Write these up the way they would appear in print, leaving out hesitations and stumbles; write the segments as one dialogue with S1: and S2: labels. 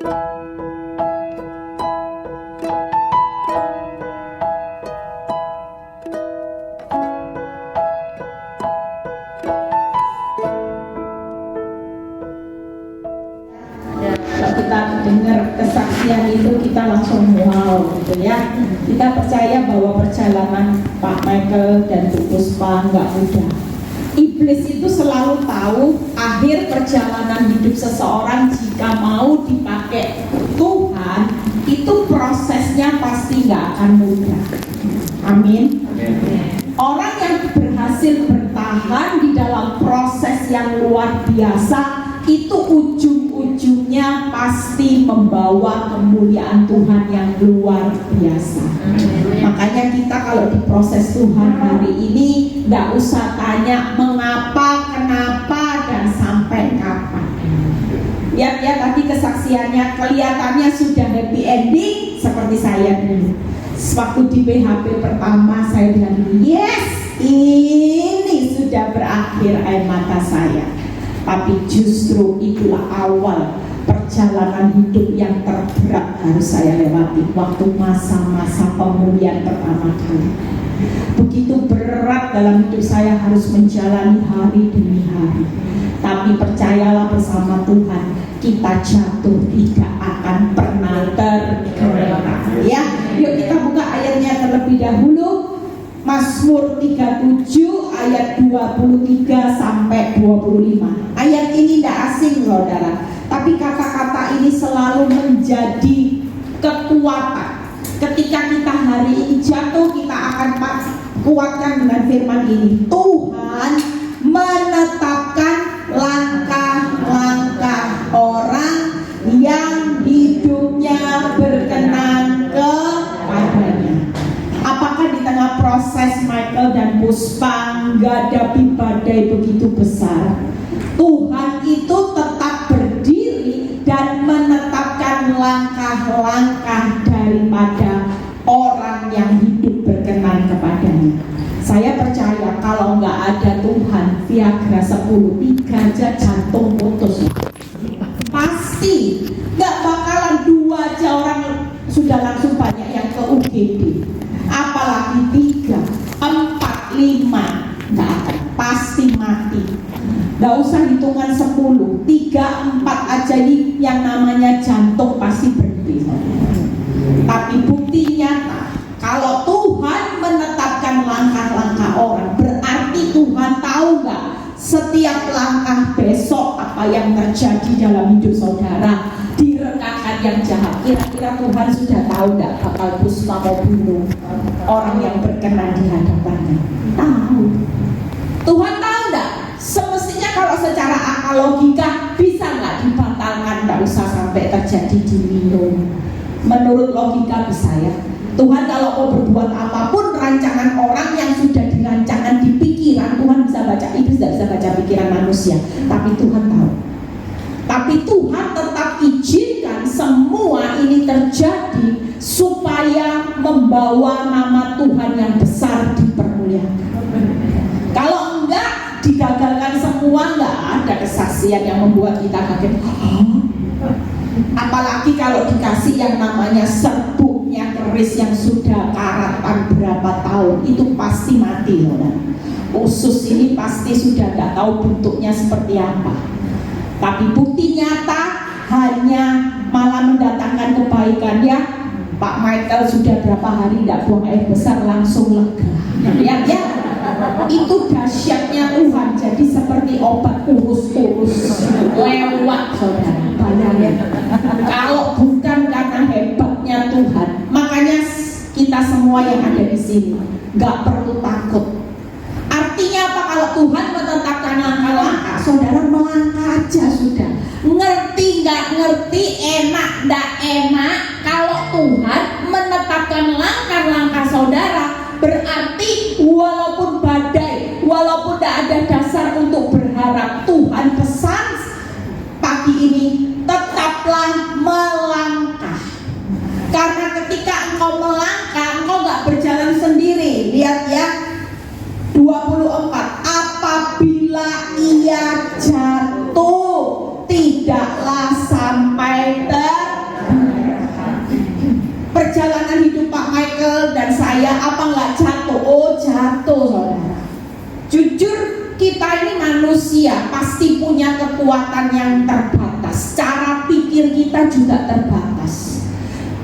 S1: Kita dengar kesaksian itu kita langsung wow gitu ya. Kita percaya bahwa perjalanan Pak Michael dan Bu Puspa nggak mudah. Iblis itu selalu tahu akhir perjalanan hidup seseorang jika mau dipakai Tuhan, itu prosesnya pasti nggak akan mudah. Amin. Orang yang berhasil bertahan di dalam proses yang luar biasa, itu ujung-ujungnya pasti membawa kemuliaan Tuhan yang luar biasa. Makanya kita kalau di proses Tuhan hari ini nggak usah tanya mengapa, kenapa, dan sampai kapan. Lihat ya tadi kesaksiannya, kelihatannya sudah happy ending seperti saya dulu. Waktu di PHP pertama saya bilang yes, ini sudah berakhir air mata saya. Tapi justru itulah awal perjalanan hidup yang terberat harus saya lewati waktu masa-masa pemulihan pertama kali. Begitu berat dalam hidup saya harus menjalani hari demi hari. Tapi percayalah bersama Tuhan, kita jatuh tidak akan pernah tergeletak. Ya, yuk kita buka ayatnya terlebih dahulu. Mazmur 37 ayat 23 sampai 25. Ayat ini tidak asing saudara, tapi kata-kata ini selalu menjadi kekuatan. Ketika kita hari ini jatuh, kita akan kuatkan dengan firman ini. Tuhan menetapkan langkah-langkah orang yang hidupnya berkenan kepadanya. Apakah di tengah proses Michael dan Puspa menghadapi badai begitu besar, Tuhan itu tetap berdiri dan menetapkan langkah-langkah daripada orang yang hidup berkenan kepadanya. Saya percaya kalau nggak ada Tuhan, Viagra 10, 3 aja jantung putus. Pasti nggak bakalan 2 aja orang sudah langsung banyak yang ke UGD. Apalagi 3, 4, 5, nggak akan, pasti mati. Nggak usah hitungan 10, 3, 4 aja ini yang namanya jantung pasti berhenti. Tapi bukti nyata, kalau Tuhan menetapkan langkah-langkah orang, berarti Tuhan tahu nggak setiap langkah besok apa yang terjadi dalam hidup saudara di rekakan yang jahat. Kira-kira Tuhan sudah tahu nggak bakal Puspa mau bunuh orang yang berkenan di hadapannya? Tahu. Tuhan tahu nggak? Semestinya kalau secara akal logika bisa nggak dibatalkan, nggak usah sampai terjadi diminum. Menurut logika bisa ya. Tuhan kalau mau berbuat apapun rancangan orang yang sudah dirancangkan di pikiran, Tuhan bisa baca, iblis tidak bisa baca pikiran manusia, tapi Tuhan tahu. Tapi Tuhan tetap izinkan semua ini terjadi supaya membawa nama Tuhan yang besar dipermuliakan. Kalau enggak, digagalkan semua, enggak ada kesaksian yang membuat kita kaget. Apalagi kalau dikasih yang namanya serbuknya keris yang sudah karatan berapa tahun, itu pasti mati loh. Usus ini pasti sudah enggak tahu bentuknya seperti apa. Tapi bukti nyata hanya malah mendatangkan kebaikan ya. Pak Michael sudah berapa hari tidak buang air besar langsung lega. Lihat ya, itu dahsyatnya Tuhan. Jadi seperti obat urus-urus lewat saudara. Bayangin. Kalau bukan karena hebatnya Tuhan, makanya kita semua yang ada di sini nggak perlu takut. Artinya apa? Kalau Tuhan menetapkan langkah-langkah, saudara melangkah aja sudah. Ngerti nggak ngerti, enak nggak enak, kalau Tuhan menetapkan langkah-langkah saudara, berarti walaupun badai, walaupun tidak ada dasar untuk berharap, Tuhan pesan pagi ini, tetaplah melangkah. Karena ketika engkau melangkah, engkau nggak berjalan sendiri. Lihat ya, 24, apabila ia jatuh tidaklah sampai manusia pasti punya kekuatan yang terbatas. Cara pikir kita juga terbatas.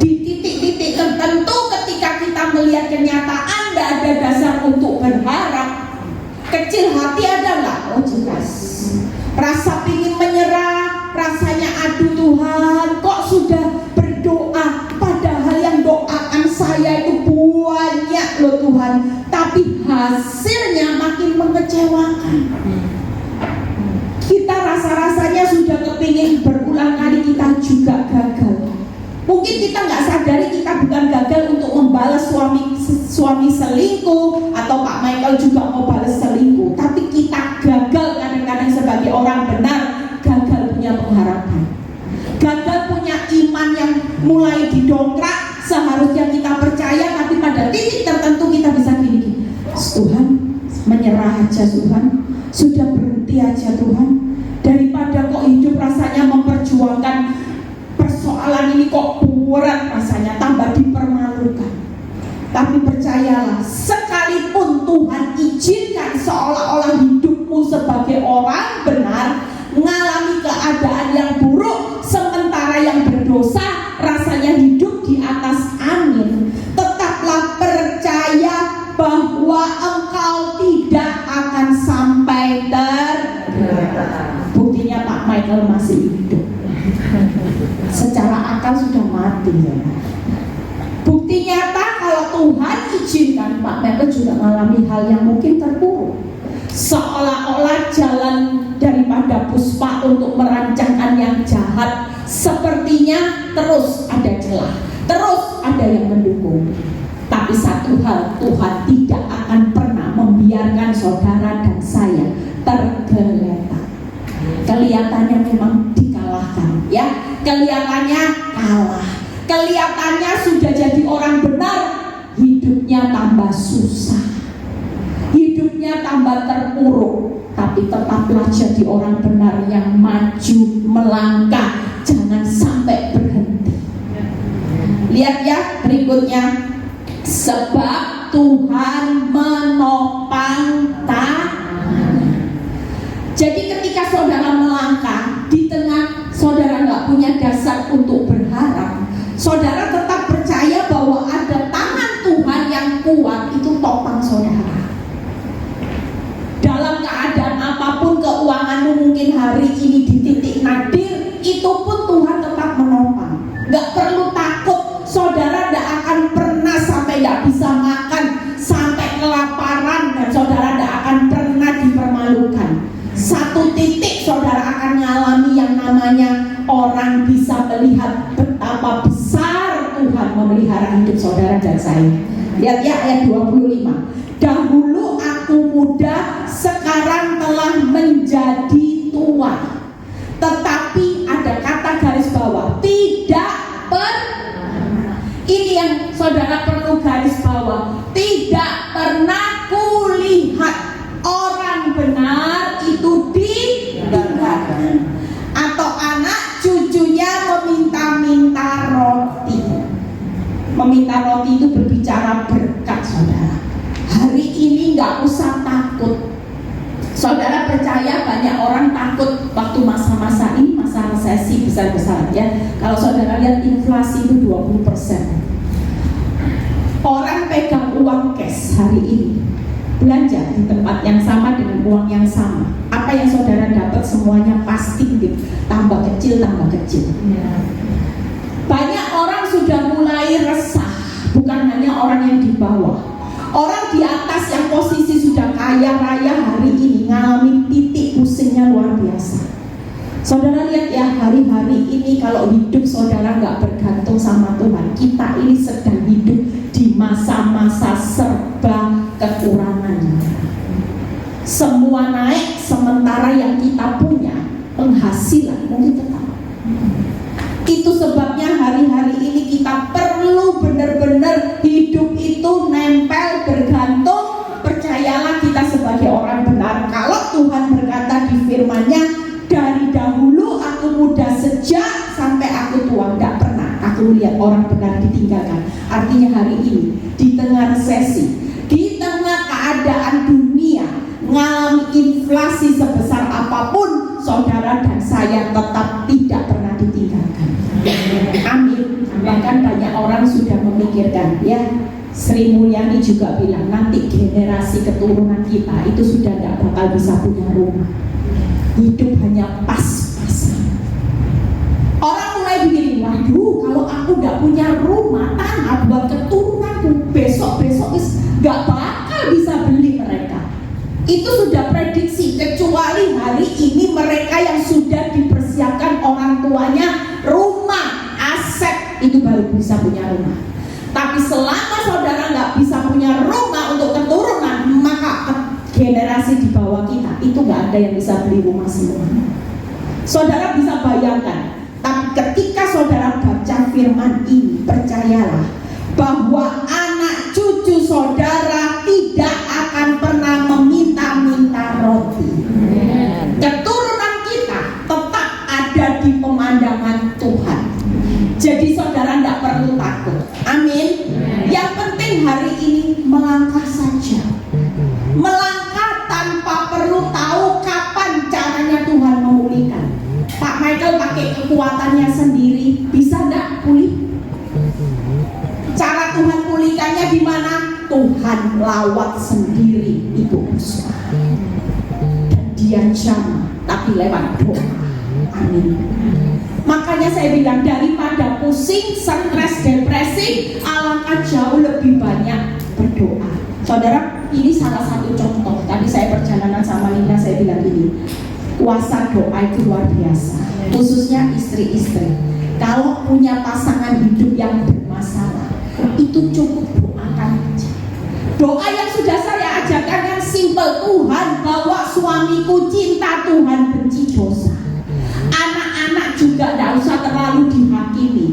S1: Di titik-titik tertentu ketika kita melihat kenyataan tidak ada dasar untuk berharap, kecil hati adalah jelas. Rasa ingin menyerah, rasanya aduh Tuhan, kok sudah berdoa, padahal yang doakan saya itu banyak loh Tuhan, tapi hasilnya makin mengecewakan. Kita rasa-rasanya sudah kepingin berulang kali, kita juga gagal. Mungkin kita nggak sadari kita bukan gagal untuk membalas suami selingkuh, atau Pak Michael juga mau balas selingkuh, tapi kita gagal kadang-kadang sebagai orang benar, gagal punya pengharapan, gagal punya iman yang mulai didongkrak. Seharusnya kita percaya, tapi pada titik tertentu kita bisa gini, Tuhan, menyerah aja Tuhan, sudah berhenti aja Tuhan, daripada kok hidup rasanya memperjuangkan persoalan ini kok berat rasanya, tambah dipermalukan. Tapi percayalah, sekalipun Tuhan izinkan seolah-olah hidupmu sebagai orang benar mengalami keadaan yang buruk, sementara yang berdosa rasanya hidup di atas angin, tetaplah percaya bahwa engkau tidak akan sampai tergerak. Buktinya Pak Michael masih hidup, secara akal sudah mati ya. Bukti nyata kalau Tuhan izinkan Pak Michael juga mengalami hal yang mungkin terpuruk, seolah-olah jalan daripada Puspa untuk merancangkan yang jahat sepertinya terus ada celah, terus ada yang mendukung. Tapi satu hal, Tuhan tidak akan pernah membiarkan saudara dan saya tergeletak. Kelihatannya memang dikalahkan ya, kelihatannya kalah, kelihatannya sudah jadi orang benar, hidupnya tambah susah, hidupnya tambah terpuruk. Tapi tetaplah jadi orang benar yang maju melangkah, jangan sampai berhenti. Lihat ya berikutnya, sebab Tuhan menopang tangan. Jadi ketika saudara melangkah, di tengah saudara nggak punya dasar untuk berharap, saudara tetap percaya bahwa ada tangan Tuhan yang kuat itu topang saudara. Dalam keadaan apapun keuanganmu mungkin hari ini di titik nadir, itu pun Tuhan tetap menopang. Gak perlu takut, saudara gak akan pernah sampai gak bisa makan, sampai kelaparan, dan saudara gak akan pernah dipermalukan. Satu titik saudara akan mengalami yang namanya orang bisa melihat betapa besar Tuhan memelihara hidup saudara dan saya. Lihat ya ayat 25. Dahulu aku muda, sekarang telah menjadi tua. Tetapi ada kata garis bawah, tidak pernah. Ini yang saudara perlu garis bawah. Tidak pernah kulihat orang benar itu ditinggalkan, atau anak cucunya meminta-minta roti. Meminta roti itu berbicara berkat saudara. Hari ini nggak usah takut. Saudara percaya banyak orang takut waktu masa-masa ini, masa resesi besar-besaran ya. Kalau saudara lihat inflasi itu 20%. Orang pegang uang cash hari ini, belanja di tempat yang sama dengan uang yang sama. Apa yang saudara dapat semuanya pasti tambah kecil, tambah kecil. Banyak orang sudah mulai resah, bukan hanya orang yang di bawah. Orang di atas yang posisi sudah kaya raya hari ini ngalami titik pusingnya luar biasa. Saudara lihat ya, hari-hari ini kalau hidup saudara nggak bergantung sama Tuhan, kita ini sedang hidup di masa-masa serba kekurangan. Semua naik, sementara yang kita punya penghasilan mungkin tetap. Itu sebabnya hari-hari ini kita perlu benar-benar hidup itu nempel, bergantung. Percayalah kita sebagai orang benar, kalau Tuhan berkata di firman-Nya, dari dahulu aku muda sejak sampai aku tua, tidak pernah aku lihat orang benar ditinggalkan. Artinya hari ini di tengah resesi, di tengah keadaan dunia ngalami inflasi sebesar apapun, saudara dan saya tetap tidak pernah ditinggalkan. Amin. Bahkan banyak orang sudah memikirkan, ya, Sri Mulyani juga bilang nanti generasi keturunan kita itu sudah tidak bakal bisa punya rumah. Hidup hanya pas-pasan. Orang mulai bikin, waduh, kalau aku nggak punya rumah tanah buat keturunanku, besok-besok nggak bakal bisa beli mereka. Itu sudah prediksi, kecuali hari ini mereka yang sudah dipersiapkan orang tuanya rumah, aset, itu baru bisa punya rumah. Tapi selama saudara nggak bisa punya rumah untuk keturunan, maka generasi di bawah kita itu nggak ada yang bisa beli rumah semua. Saudara bisa bayangkan, tapi ketika saudara baca firman ini, percayalah bahwa anak cucu saudara tidak akan pernah meminta-minta roti. Keturunan kita tetap ada di pemandangan Tuhan. Jadi saudara tidak perlu takut. Amin. Yang penting hari ini melangkah saja. Melangkah tanpa perlu tahu kapan caranya Tuhan memulihkan. Pak Michael pakai kekuatannya sendiri, bisa enggak pulih? Cara Tuhan pulihkannya di mana? Tuhan lawat sendiri Ibu Puspa. Dan dia jamah, tapi lewat doa. Amin. Makanya saya bilang, daripada pusing, stres, depresi, alangkah jauh lebih banyak berdoa. Saudara, ini salah satu contoh. Tadi saya perjalanan sama Lina, saya bilang ini, kuasa doa itu luar biasa. Khususnya istri-istri, kalau punya pasangan hidup yang bermasalah, itu cukup doakan aja. Doa yang sudah saya ajarkan yang simpel, Tuhan bawa suamiku cinta, Tuhan benci dosa. Anak-anak juga tidak usah terlalu dihakimi.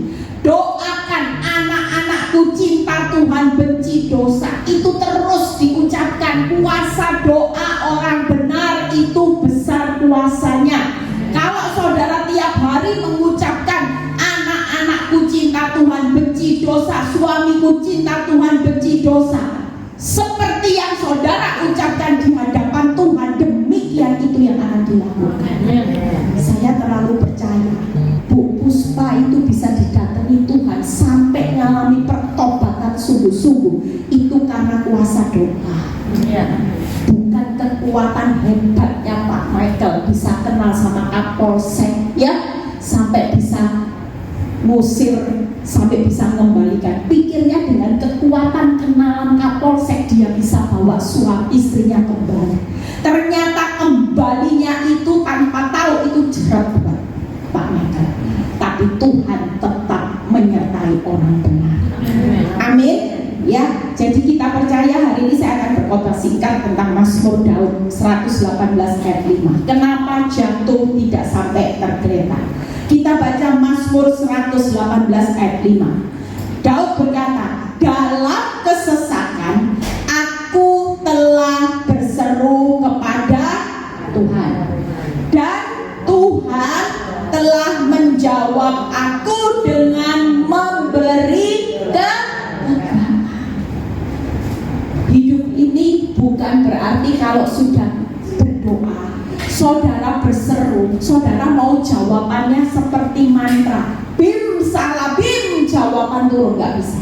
S1: Doakan anak-anakku cinta, Tuhan benci dosa. Itu terus diucapkan. Kuasa doa orang benar itu besar kuasanya. Kalau saudara tiap hari mengucapkan anak-anakku cinta, Tuhan benci dosa, suamiku cinta, Tuhan benci dosa, seperti yang saudara ucapkan di hadapan Tuhan, demikian itu yang akan dilakukan. Saya terlalu percaya Bu Puspa itu bisa didatangi Tuhan sampai mengalami pertobatan sungguh-sungguh. Itu karena kuasa doa, bukan kekuatan hebatnya Pak Michael bisa kenal sama Kapolsek, ya, sampai bisa musir, sampai bisa mengembalikan. Pikirnya dengan kekuatan kenalan Kapolsek dia bisa bawa suami istrinya kembali. Ternyata kembalinya itu tanpa tahu itu jerat buat Pak Michael. Tapi Tuhan tetap menyertai orang benar. Amin. Ya, jadi kita percaya hari ini saya akan berkhotbah singkat tentang Mazmur Daud 118 ayat 5. Kenapa jantung tidak sampai tergeletak? Kita baca Mazmur 118 ayat 5. Daud berkata, dalam kesesakan aku telah berseru kepada Tuhan, dan Tuhan telah menjawab aku dengan memberi keagamaan. Hidup ini bukan berarti kalau sudah berdoa, saudara berseru, saudara mau jawabannya seperti mantra, bim salah bim, jawaban turun, nggak bisa.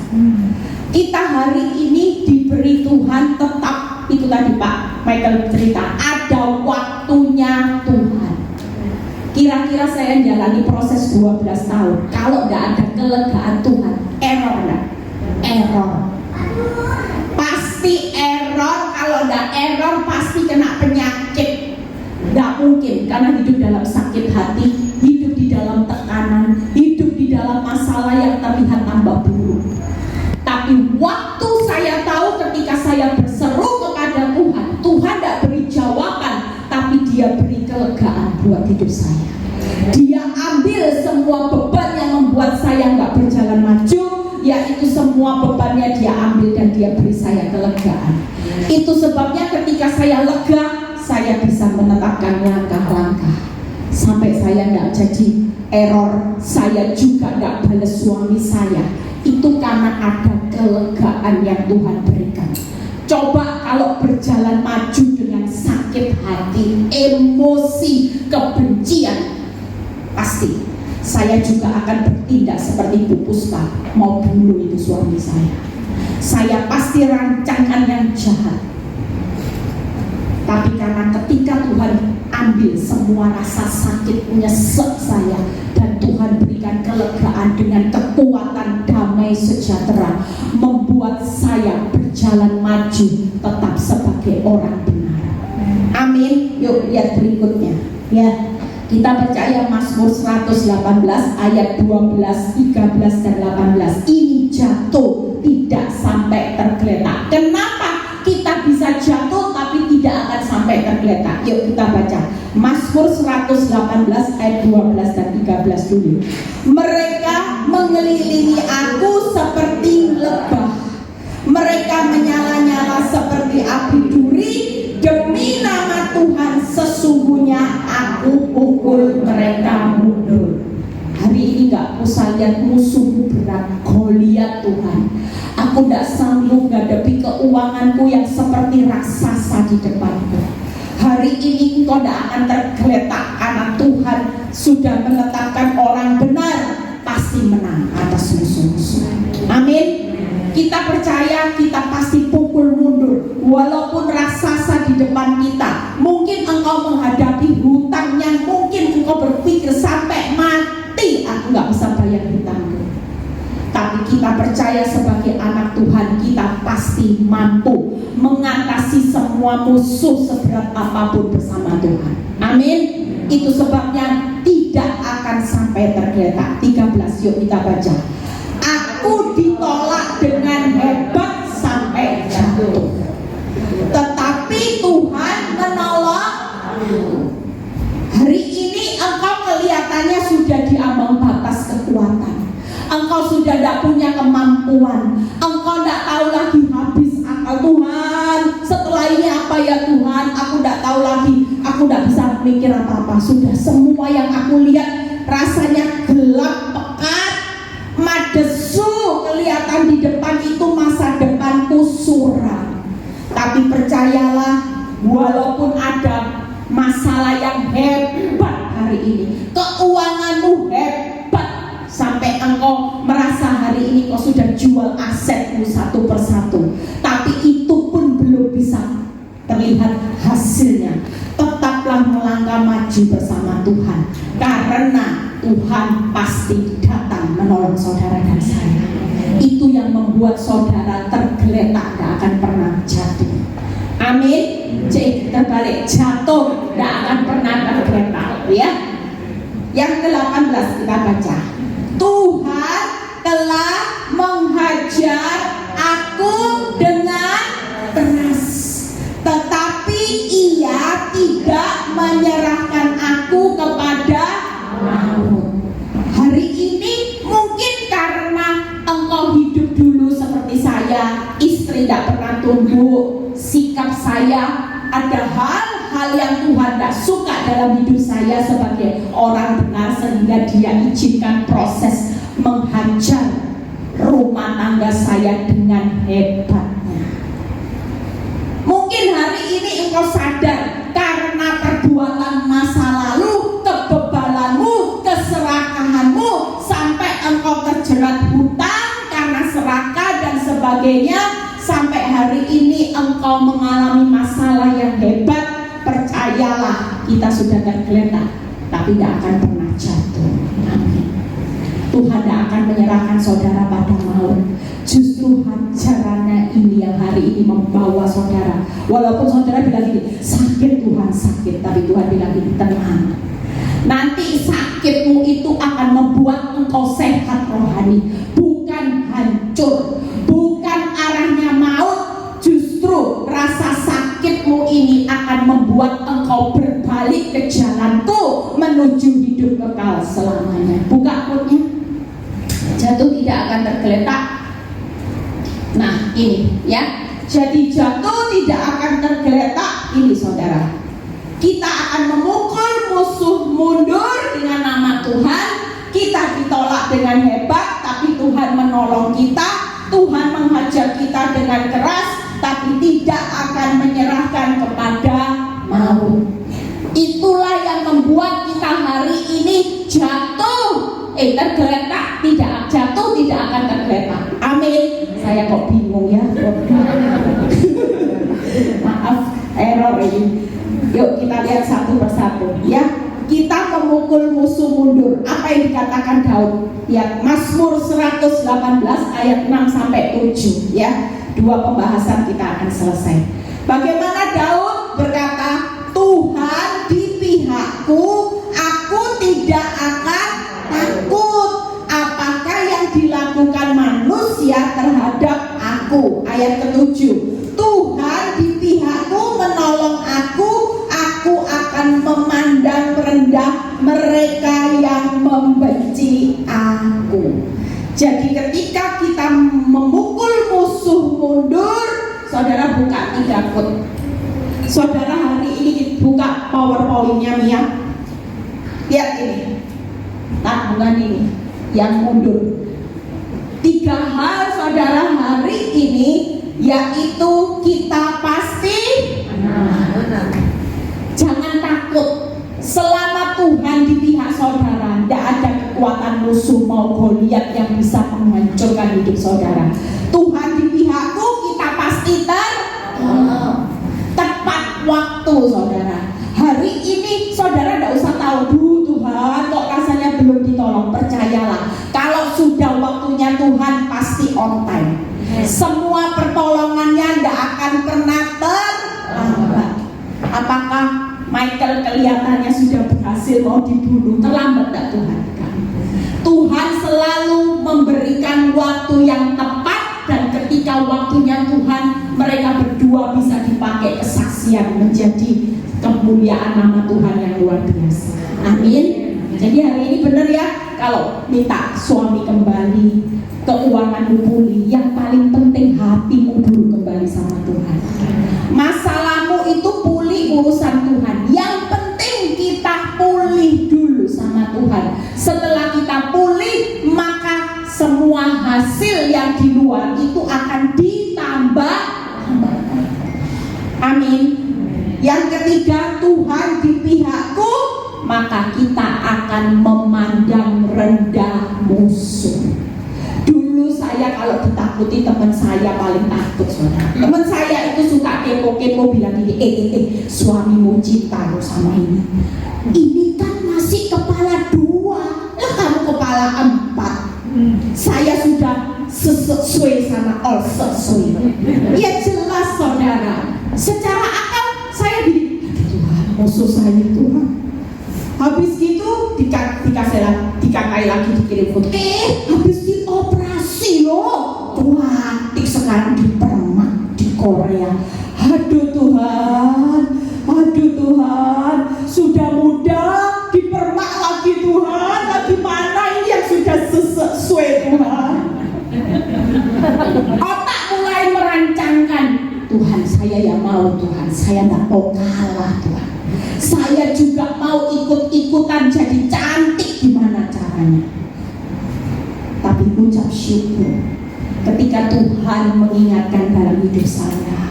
S1: Kita hari ini diberi Tuhan tetap, itu tadi Pak Michael cerita, ada waktunya Tuhan. Kira-kira saya jalani proses 12 tahun, kalau nggak ada kelegaan Tuhan, error nggak? Error. Pasti error, kalau nggak error pasti kena penyakit. Nggak mungkin, karena hidup dalam sakit hati, hidup di dalam tekanan, hidup di dalam masalah yang terlihat tambah buruk. Tapi waktu saya tahu ketika saya berseru kepada Tuhan, Tuhan tidak beri jawaban, tapi dia beri kelegaan buat hidup saya. Dia ambil semua beban yang membuat saya nggak berjalan maju, yaitu semua bebannya dia ambil dan dia beri saya kelegaan. Itu sebabnya ketika saya lega, saya bisa menetapkan langkah-langkah sampai saya nggak jadi error. Saya juga nggak balas suami saya. Itu karena ada kelegaan yang Tuhan berikan. Coba kalau berjalan maju dengan sakit hati, emosi, kebencian, pasti saya juga akan bertindak seperti Bu Puspa, mau bunuh itu suami saya. Saya pasti rancangan yang jahat. Tapi karena ketika Tuhan ambil semua rasa sakit nyesek saya, dan Tuhan berikan kelegaan dengan kekuatan damai sejahtera, membuat saya berjalan maju tetap sebagai orang benar. Amin. Yuk lihat berikutnya ya. Kita percaya Mazmur 118 ayat 12, 13 dan 18 ini jatuh tidak sampai tergeletak. Kenapa kita bisa jatuh tapi tidak akan sampai tergeletak? Yuk kita baca Mazmur 118 ayat 12 dan 13 dulu. Mereka mengelilingi aku seperti lebah, mereka menyala-nyala seperti api duri. Demi nama Tuhan sesungguhnya aku pukul mereka mundur. Hari ini gak usah lihat musuhmu berat, Goliat Tuhan. Aku gak sanggup ngadepi keuanganku yang seperti raksasa di depanku. Hari ini engkau gak akan tergeletak karena Tuhan sudah menetapkan orang benar pasti menang atas musuh-musuh. Amin. Kita percaya kita pasti pukul mundur. Walaupun raksasa di depan kita, mungkin engkau menghadapi hutang yang mungkin engkau berpikir sampai mati aku gak bisa bayar hutangku. Tapi kita percaya sebagai anak Tuhan kita pasti mampu mengatasi semua musuh seberat apapun bersama Tuhan. Amin. Itu sebabnya tidak akan sampai tergeletak. 13 yuk kita baca. Aku ditolak dengan hebat sampai jatuh, tetapi Tuhan menolong. Hari ini engkau kelihatannya sudah di ambang batas kekuatan. Engkau sudah tidak punya kemampuan. Engkau tidak tahu lagi habis akal. Tuhan, setelah ini apa ya Tuhan? Aku tidak tahu lagi. Aku tidak bisa mikir apa-apa. Sudah semua yang aku lihat rasanya gelap pekat, madesu, kelihatan di depan itu masa depanku suram. Tapi percayalah, walaupun ada masalah yang hebat hari ini, keuanganmu hebat sampai engkau merasa hari ini kau sudah jual asetmu satu persatu, tapi itu pun belum bisa terlihat hasilnya. Tetaplah melangkah maju bersama Tuhan, karena Tuhan pasti datang menolong saudara dan saya. Itu yang membuat saudara tergeletak, tidak akan pernah jatuh. Amin. Jadi terbalik, jatuh tidak akan pernah tergeletak ya. Yang ke-18 kita baca. Tuhan telah menghajar aku dengan keras, tetapi Ia tidak menyerahkan aku kepada maut. Hari ini mungkin karena engkau hidup dulu seperti saya, istri tidak pernah tunduk, sikap saya ada hal-hal yang Tuhan tidak suka dalam hidup saya sebagai orang benar, sehingga Dia izinkan proses menghajar rumah tangga saya dengan hebatnya. Mungkin hari ini engkau sadar karena perbuatan masa lalu, kebebalanmu, keserakahanmu, sampai engkau terjerat hutang karena serakah dan sebagainya, sampai hari ini engkau mengalami masalah yang hebat. Percayalah, kita sudah tergeletak, tapi tidak akan pernah jatuh. Amin. Tuhan tidak akan menyerahkan saudara pada maut. Justru hajarannya ini yang hari ini membawa saudara. Walaupun saudara bilang gini, sakit Tuhan sakit, tapi Tuhan bilang gini, tenang. Nanti sakitmu itu akan membuat engkau sehat rohani, bukan hancur, bukan arahnya maut. Justru rasa sakitmu ini akan membuat engkau berbalik ke jalanku menuju hidup kekal selamanya. Buka mulutnya. Jatuh tidak akan tergeletak. Nah ini ya, jadi jatuh tidak akan tergeletak. Ini saudara, kita akan memukul musuh mundur dengan nama Tuhan. Kita ditolak dengan hebat, tapi Tuhan menolong kita. Tuhan menghajar kita dengan keras. tapi tidak akan menyerahkan kepada maut. Itulah yang membuat kita hari ini tergeletak, tidak jatuh, tidak akan tergeletak. Amin. Saya kok bingung ya. Maaf, error ini. Yuk kita lihat satu persatu ya. Kita memukul musuh mundur. Apa yang dikatakan Daud? Ya, Mazmur 118 ayat 6 sampai 7 ya. Dua pembahasan kita akan selesai. Bagaimana Daud berkata, Tuhan di pihakku, aku tidak akan takut. Apakah yang dilakukan manusia terhadap aku? Ayat ke-7. Tuhan di pihakku, menolong aku akan memandang rendah mereka yang membenci aku. Jadi ketika kita memukul musuh mundur, saudara buka 3 foot. Saudara hari ini buka PowerPoint-nya Mia. Lihat ini, tabungan ini yang mundur. 3 hal saudara hari ini, yaitu kita pasti jangan takut. Selama Tuhan di pihak saudara, tidak ada kekuatan musuh mau Goliat yang bisa menghancurkan hidup saudara. Tuhan di pihakku, kita pasti tepat waktu saudara. Hari ini saudara tidak usah tahu, Tuhan kok rasanya belum ditolong. Percayalah, kalau sudah waktunya Tuhan pasti on time. Semua pertolongannya tidak akan pernah terlambat. Apakah Michael kelihatannya sudah berhasil mau dibunuh? Terlambat tak Tuhan? Tuhan selalu memberikan waktu yang tepat, dan ketika waktunya Tuhan, mereka berdua bisa dipakai kesaksian menjadi kemuliaan nama Tuhan yang luar biasa. Amin. Jadi hari ini benar ya, kalau minta suami kembali, keuanganmu pulih, yang paling penting hatimu dulu kembali sama Tuhan. Masalahmu itu pulih, urusan Tuhan. Yang penting kita pulih dulu sama Tuhan. Setelah kita pulih, maka semua hasil yang di luar itu akan ditambah. Amin. Yang ketiga, Tuhan di pihakku, maka kita akan memandang rendah musuh. Dulu saya kalau ditakuti, teman saya paling takut saudara. Teman saya itu suka kepo-kepo, bilang gini, suamimu cinta lo sama ini. Ini kan masih kepala 2, lah kamu kepala 4. Saya sudah sesuai sama all sesuai. Ya jelas saudara. Secara akal saya bilang, Tuhan musuh saya Tuhan. Habis gitu dikakai lagi, dikirim foto. Habis dioperasi loh, cantik sekarang dipermak di Korea. Aduh Tuhan, sudah muda dipermak lagi Tuhan. Bagaimana ini yang sudah sesuai Tuhan? Otak mulai merancangkan, Tuhan saya yang mau, Tuhan saya tidak mau kalah Tuhan. Saya juga mau ikut-ikutan jadi cantik, gimana caranya? Tapi ucap syukur ketika Tuhan mengingatkan dalam hidup saya,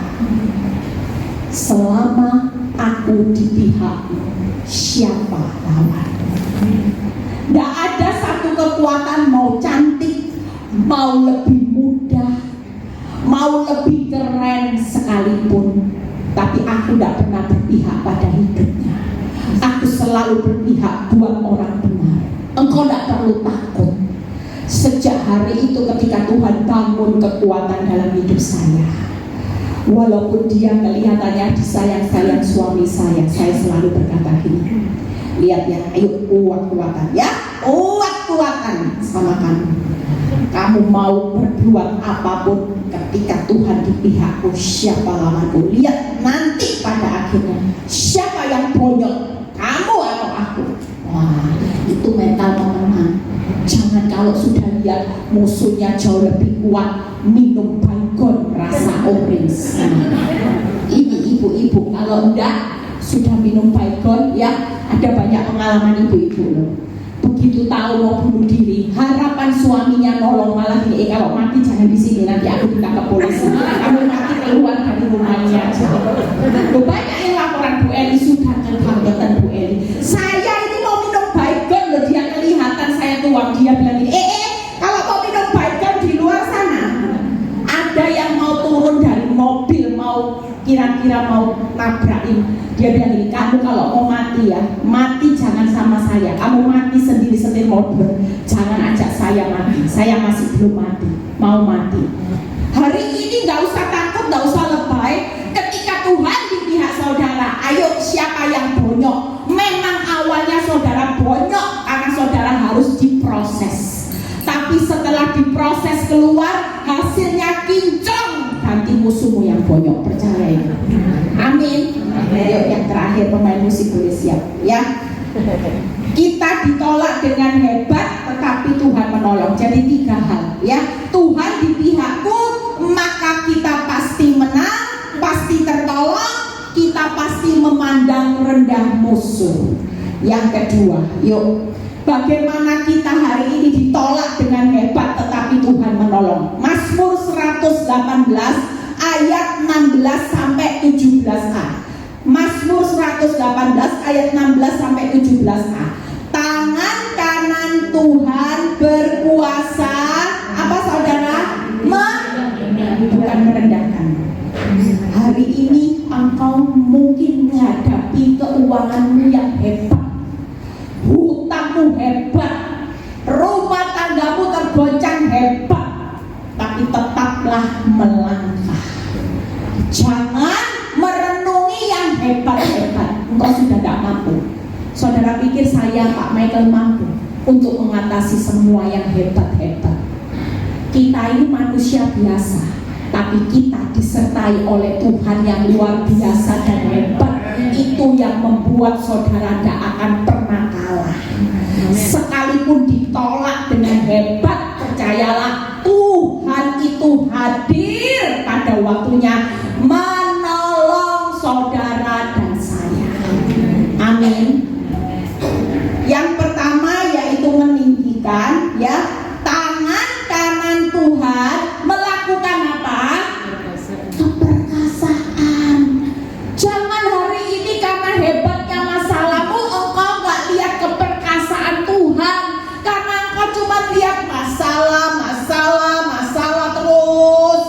S1: selama aku di pihakmu, siapa lawanmu? Tidak ada satu kekuatan mau cantik, mau lebih mudah, mau lebih keren sekalipun, tapi aku tidak pernah berpihak pada hidupnya. Aku selalu berpihak buat orang benar. Engkau tidak perlu takut. Sejak hari itu ketika Tuhan bangun kekuatan dalam hidup saya, walaupun dia kelihatannya disayang-sayang suami saya selalu berkata gini, lihat ya, ayo kuat-kuatan ya, kuat-kuatan sama kamu. Kamu mau berbuat apapun, ketika Tuhan di pihakku, siapa lawanku? Lihat nanti pada akhirnya siapa yang bonyok, kamu atau aku? Wah, itu mental pemenang. Jangan kalau sudah lihat musuhnya jauh lebih kuat, minum baygon rasa orange. Ini ibu-ibu kalau enggak sudah minum baygon ya, ada banyak pengalaman ibu-ibu loh. begitu tahu mau bunuh diri, harapan suaminya nolong, malah gini, kalau mati jangan di sini, nanti aku ditangkap polisi. Kamu mati keluar dari rumahnya aja. Banyak yang laporan Bu Eli, sudah kebangetan Bu Eli. Saya ini mau minum baygon loh, dia kelihatan saya tuang, dia bilang gini, kalau mau minum baygon di luar sana, ada yang mau turun dari mobil, mau kira-kira mau nabrakin. Dia bilang gini, kamu kalau mau mati ya, mati jangan sama saya, kamu mati sendiri-sendiri mobil, jangan ajak saya mati, saya masih belum mati, mau mati. Hari ini gak usah takut, gak usah lebay. Ketika Tuhan di pihak saudara, ayo siapa yang bonyok? Memang awalnya saudara bonyok karena saudara harus diproses, tapi setelah diproses keluar, hasilnya kinclong, ganti musuhmu yang bonyok, percaya ya. Amin. Ayo yang terakhir, pemain musik boleh siap ya. Kita ditolak dengan hebat, tetapi Tuhan menolong. Jadi 3 hal ya. Tuhan di pihakku, maka kita pasti menang, pasti tertolong, kita pasti memandang rendah musuh. Yang kedua, yuk, bagaimana kita hari ini ditolak dengan hebat tetapi Tuhan menolong. Mazmur 118 ayat 16 sampai 17a. Mazmur 118 ayat 16 sampai 17a. Tangan kanan Tuhan berkuasa, apa saudara? Bukan merendahkan. Hari ini engkau mungkin menghadapi keuanganmu yang hebat, hutangmu hebat, rumah tanggamu tergoncang hebat, tapi tetaplah melangkah. Jangan merenungi yang hebat-hebat, engkau sudah tidak mampu. Saudara pikir saya Pak Michael mampu untuk mengatasi semua yang hebat-hebat? Kita ini manusia biasa, tapi kita disertai oleh Tuhan yang luar biasa dan hebat. Itu yang membuat saudara tidak akan pernah kalah. Sekalipun ditolak dengan hebat, percayalah Tuhan itu hadir pada waktunya menolong saudara dan saya. Amin. Yang pertama yaitu meninggikan ya, tangan kanan Tuhan melakukan apa? Keperkasaan. Jangan hari ini karena hebatnya masalahmu engkau gak lihat keperkasaan Tuhan, karena engkau cuma lihat masalah terus,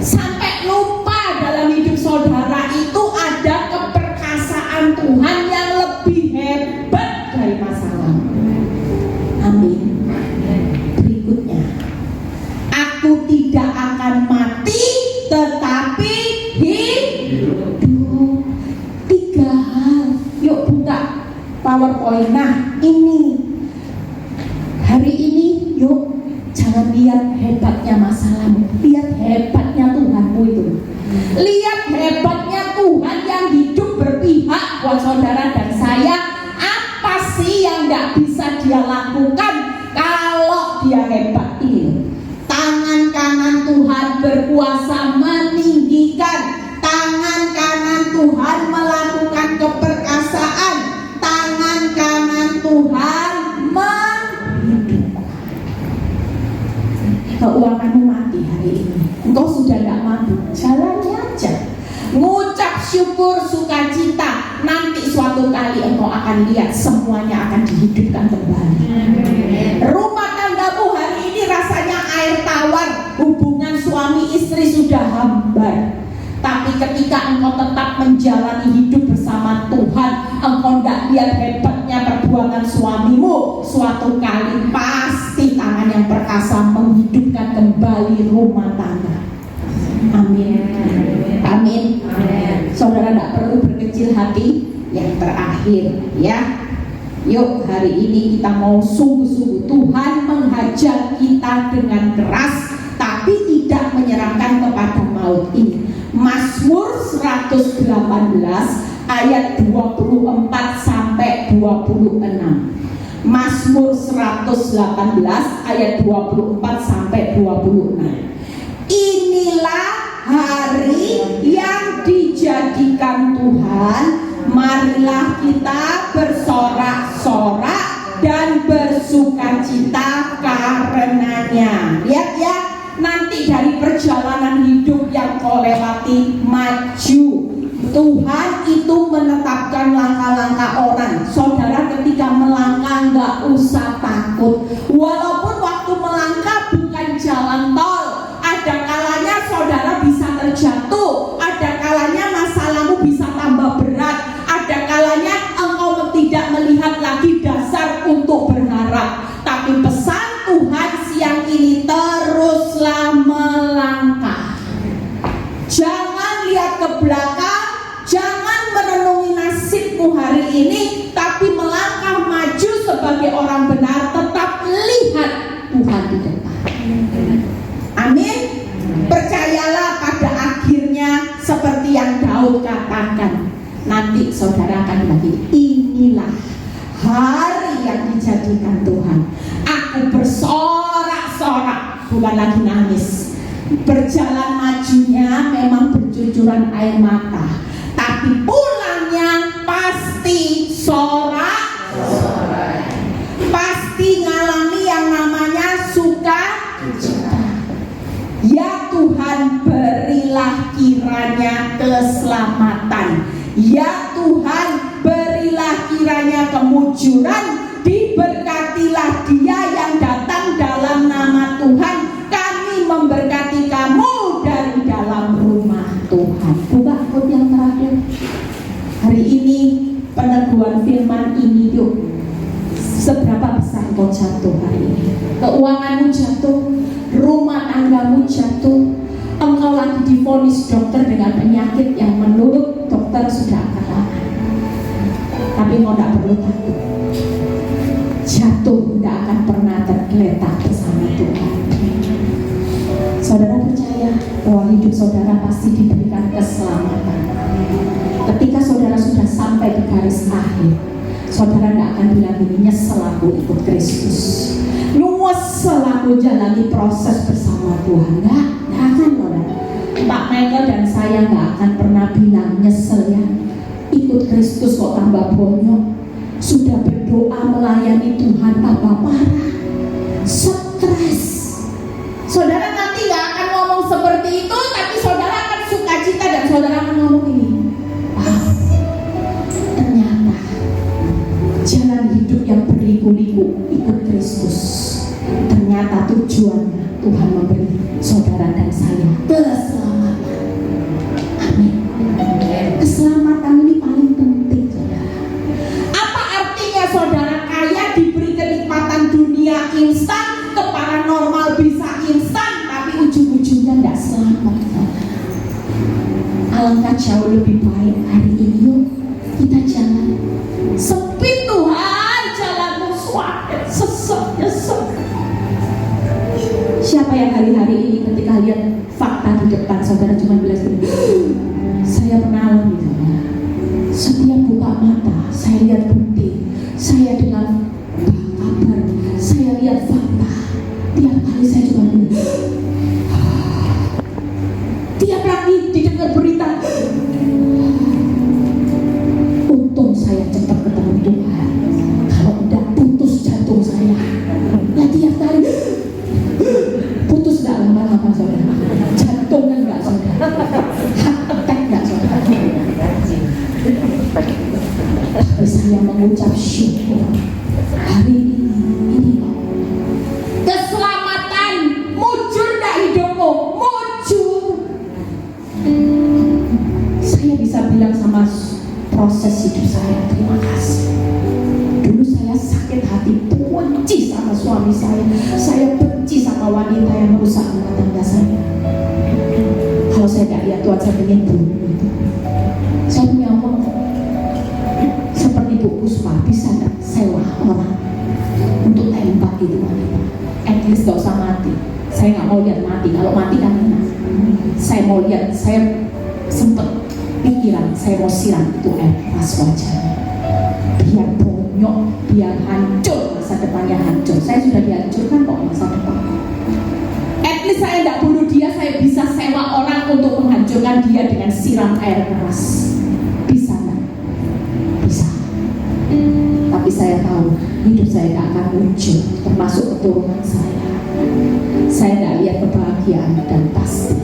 S1: sampai lupa dalam hidup saudara itu ada keperkasaan Tuhan yang lebih hebat dari masalah. Amin. Berikutnya, aku tidak akan mati tetapi hidup. 3 hal. Yuk buka PowerPoint. Nah ini hari ini, yuk jangan lihat hebatnya masalahmu, lihat hebatnya Tuhanmu itu. Lihat hebatnya Tuhan yang hidup berpihak buat saudara dan saya. Apa sih yang gak bisa dia lakukan kalau dia hebat ini? Tangan kanan Tuhan berkuasa meninggikan, tangan kanan Tuhan melakukan keperkasaan, tangan kanan Tuhan menghidupkan. Keuanganmu mati hari ini, engkau sudah tidak mampu, jalani aja, ngucap syukur sukacita. Nanti suatu kali engkau akan lihat semuanya akan dihidupkan kembali. Rumah tanggamu hari ini rasanya air tawar, hubungan suami istri sudah hambar, tapi ketika engkau tetap menjalani hidup bersama Tuhan, engkau tidak lihat hebatnya perbuatan suamimu, suatu kali pasti tangan yang perkasa menghidupkan kembali rumah tangga. Amin. Amin. Saudara tidak perlu berkecil hati. Yang terakhir ya, yuk hari ini kita mau sungguh-sungguh. Tuhan menghajar kita dengan keras, tapi tidak menyerahkan kepada maut ini. Mazmur 118 ayat 24 sampai 26. Mazmur 118 ayat 24 sampai 26. Inilah hari yang dijadikan Tuhan, marilah kita bersorak-sorak dan bersukacita karenanya. Lihat ya, nanti dari perjalanan hidup yang kau lewati, maju. Tuhan itu menetapkan langkah-langkah orang. Saudara ketika melangkah nggak usah takut. Walaupun waktu melangkah bukan jalan tol, ada kalanya saudara bisa terjatuh, ada kalanya masalahmu bisa tambah berat, ada kalanya engkau tidak melihat lagi dasar untuk berharap. Tapi pesan Tuhan siang ini, teruslah melangkah. Jangan lihat ke belakang, jangan merenungi nasibmu hari ini, tapi melangkah maju sebagai orang benar. Tetap lihat Tuhan di depan. Amin. Percayalah pada akhirnya seperti yang Daud katakan. Nanti saudara akan bilang, inilah hari yang dijadikan Tuhan. Aku bersorak-sorak, bukan lagi nangis. Berjalan majunya memang bercucuran air mata, tapi pulangnya pasti sorak-sorai. Pasti ngalami yang namanya sukacita. Ya Tuhan, berilah kiranya keselamatan. Ya Tuhan, berilah kiranya kemujuran. Diberkatilah dia yang datang dalam nama Tuhan. Kami memberkati kamu dari dalam rumah Tuhan. Buka ayat yang terakhir. Hari ini peneguhan firman ini, yuk. Seberapa besar kau jatuh hari ini? Keuanganmu jatuh, rumah tanggamu jatuh, engkau lagi divonis dokter dengan penyakit yang menurut dokter sudah akan lama. Tapi engkau tidak perlu takut. Jatuh tidak akan pernah tergeletak bersama Tuhan. Saudara percaya bahwa hidup saudara pasti diberikan keselamatan. Ketika saudara sudah sampai di garis akhir, saudara tidak akan bilang ini nyesel aku ikut Kristus, nyesel aku jalani proses bersama Tuhan. Enggak akan, saudara. Pak Michael dan saya nggak akan pernah bilang nyesel ya, ikut Kristus kok tambah bonyok. Sudah berdoa melayani Tuhan tambah parah, stres. Saudara nanti nggak akan ngomong seperti itu, tapi saudara akan sukacita dan saudara akan ngomong ini, wow, ternyata jalan hidup yang berliku-liku ikut Kristus, ternyata tujuannya Tuhan memberi saudara dan saya keselamatan. Amin. Keselamatan ini paling penting, saudara. Apa artinya saudara kaya diberi kenikmatan dunia instan, ke paranormal bisa instan, tapi ujung-ujungnya tidak selamat, saudara. Alangkah jauh lebih baik hari ini, yuk kita jalan. Sempit Tuhan jalanmu, suara sesek nyesek. Siapa yang hari-hari ini ketika lihat fakta di depan saudara cuma bilang gini, saya pernah alami, saudara. Setiap buka mata saya lihat bukti, saya dengar kabar, saya lihat fakta. Tiap kali saya cuma bilang, tiap lagi didengar berita, untung saya cepat ketemu Tuhan. Kalau udah putus jantung saya, ya tiap kali putus gak lama-lama, saudara. Jantungnya gak, saudara. Heart attack gak, saudara. Tapi saya mengucap syukur hari ini keselamatan mujur gak hidupmu, mujur. Saya bisa bilang sama proses hidup saya, terima kasih. Dulu saya sakit hati, benci sama suami saya benci sama wanita yang merusak rumah tangga saya. Kalau saya gak lihat Tuhan, saya ingin bunuh itu. Saya punya omong seperti Bu Puspa, bisa gak sewa orang untuk tembak itu wanita, at least gak usah mati. Saya gak mau lihat mati, kalau mati kan enak. Saya mau lihat, saya sempet pikiran, saya mau siram itu air keras wajahnya, biar bonyok, biar hancur, masa depannya hancur. Saya sudah dihancurkan kok masa depan. At least saya tidak bunuh dia, saya bisa sewa orang untuk menghancurkan dia dengan siram air keras. Bisa nggak? Bisa. Tapi saya tahu hidup saya tidak akan wujud, termasuk keturunan saya. Saya tidak lihat kebahagiaan, dan pasti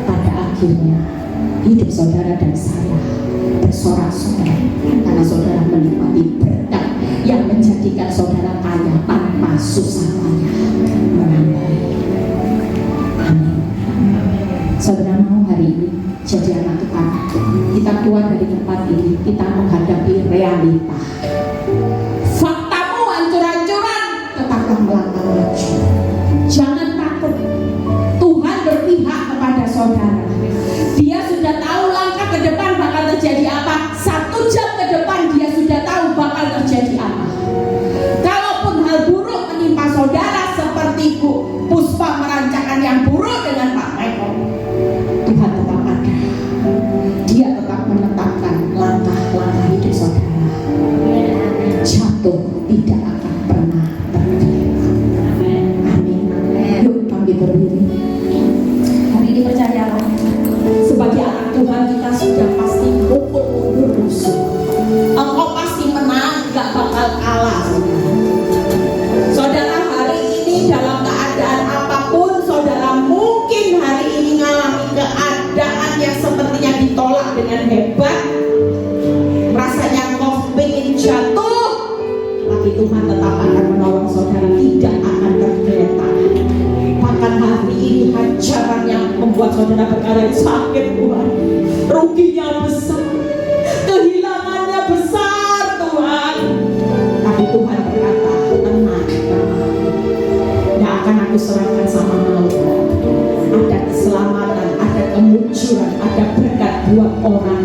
S1: pada akhirnya hidup saudara dan saya bersorak-sorai karena saudara menikmati berkat yang menjadikan saudara kaya tanpa susah payah menambahi. Amin. Saudara mau hari ini jadi anak Tuhan, kita keluar dari tempat ini, kita menghadapi realita. Faktamu hancur-hancuran, tetaplah melangkah maju. Jangan takut. Tuhan berpihak kepada saudara. Dia sudah tahu langkah ke depan bakal terjadi apa. 1 jam ke depan dia sudah tahu bakal terjadi apa. Kalaupun hal buruk menimpa saudara seperti Bu Puspa merancangkan yang buruk dengan Pak Michael, Tuhan tetap ada. Dia tetap menetapkan langkah-langkah hidup saudara. Jatuh tidak akan pernah tergeletak. Amin. Yuk kami berdiri. Hari ini percayalah, sebagai anak Tuhan kita sudah pasti pukul mundur musuh. Engkau pasti menang, gak bakal kalah. Saudara, hari ini dalam keadaan apapun, saudara mungkin hari ini mengalami keadaan yang sepertinya ditolak dengan hebat. Rasanya engkau ingin jatuh, tapi Tuhan tetap akan menolong saudara, tidak akan tergeletak. Bahkan hari ini hajaran yang membuat saudara berkata sakit, Tuhan, ruginya besar, kehilangannya besar, Tuhan. Tapi Tuhan berkata, tenang, tidak akan aku serahkan sama maut. Ada keselamatan, ada kemunculan, ada berkat buat orang